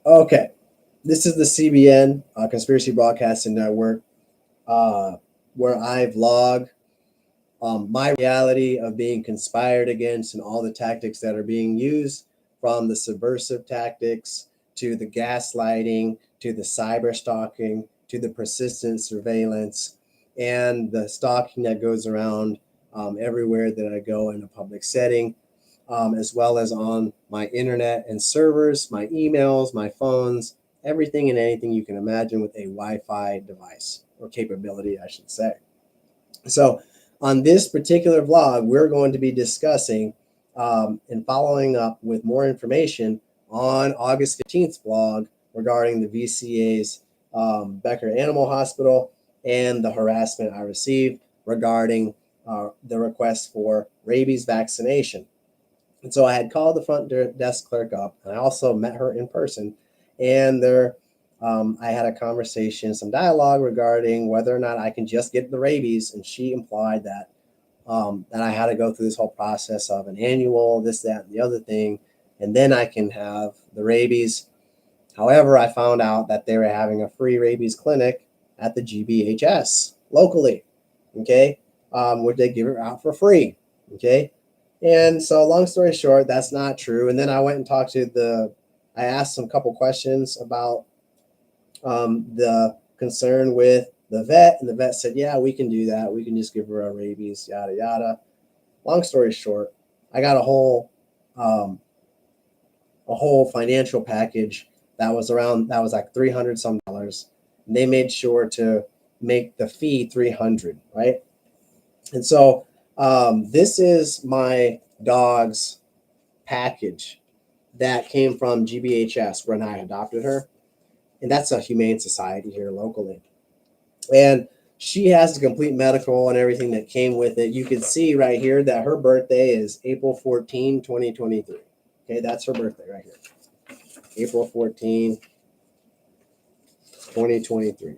Okay, this is the CBN, Conspiracy Broadcasting Network, where I vlog my reality of being conspired against and all the tactics that are being used, from the subversive tactics to the gaslighting to the cyber stalking to the persistent surveillance and the stalking that goes around everywhere that I go in a public setting, as well as on my internet and servers, my emails, my phones, everything and anything you can imagine with a Wi-Fi device or capability, I should say. So on this particular vlog, we're going to be discussing and following up with more information on August 15th vlog regarding the VCA's Becker Animal Hospital and the harassment I received regarding the request for rabies vaccination. And so I had called the front desk clerk up, and I also met her in person. And I had a conversation, some dialogue regarding whether or not I can just get the rabies. And she implied that I had to go through this whole process of an annual, this, that, and the other thing, and then I can have the rabies. However, I found out that they were having a free rabies clinic at the GBHS locally, okay, where they give it out for free, okay. And so long story short, that's not true. And then I went and talked to I asked some couple questions about the concern with the vet, and the vet said, yeah, we can do that. We can just give her a rabies, yada, yada. Long story short, I got a whole financial package that was like $300 some. And they made sure to make the fee $300, right? And so this is my dog's package that came from GBHS when I adopted her. And that's a humane society here locally. And she has the complete medical and everything that came with it. You can see right here that her birthday is April 14, 2023. Okay, that's her birthday right here. April 14, 2023.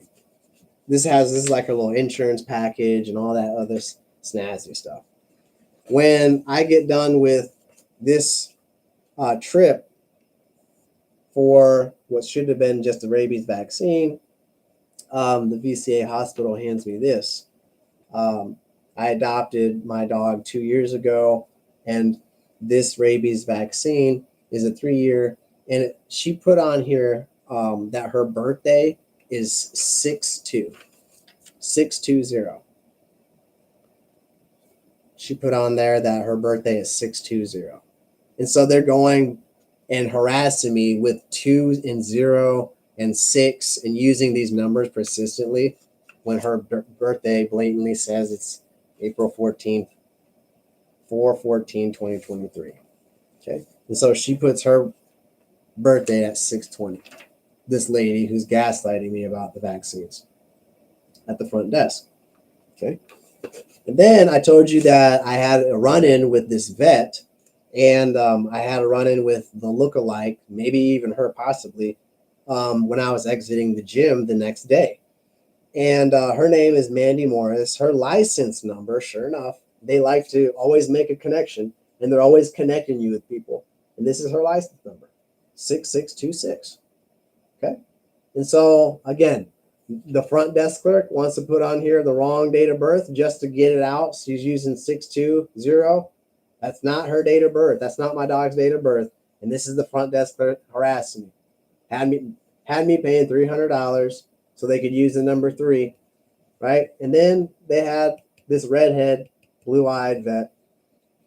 This is like a little insurance package and all that other snazzy stuff. When I get done with this trip for what should have been just a rabies vaccine, the VCA hospital hands me this. I adopted my dog 2 years ago, and this rabies vaccine is a 3-year. And she put on here that her birthday is 6/2. She put on there that her birthday is 6/20. And so they're going and harassing me with 2 and 0 and 6 and using these numbers persistently when her birthday blatantly says it's April 14th, 4/14/2023. Okay. And so she puts her birthday at 6/20. This lady who's gaslighting me about the vaccines at the front desk. Okay. And then I told you that I had a run-in with this vet, and I had a run-in with the lookalike, maybe even her possibly, when I was exiting the gym the next day. And her name is Mandy Morris. Her license number, sure enough, they like to always make a connection, and they're always connecting you with people. And this is her license number, 6626. Okay. And so, again, the front desk clerk wants to put on here the wrong date of birth just to get it out. She's using 6/20. That's not her date of birth. That's not my dog's date of birth. And this is the front desk clerk harassing me. Had me paying $300 so they could use the number 3, right? And then they had this redhead, blue-eyed vet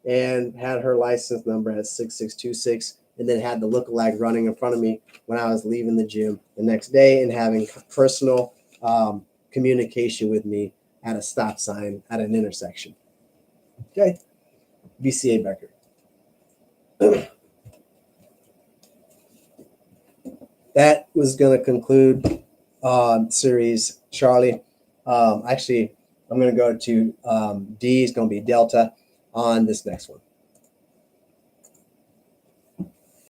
and had her license number at 6626, and then had the lookalike running in front of me when I was leaving the gym the next day and having personal communication with me at a stop sign at an intersection. Okay. VCA Becker. That was going to conclude series Charlie. Actually, I'm going to go to D is going to be Delta on this next one.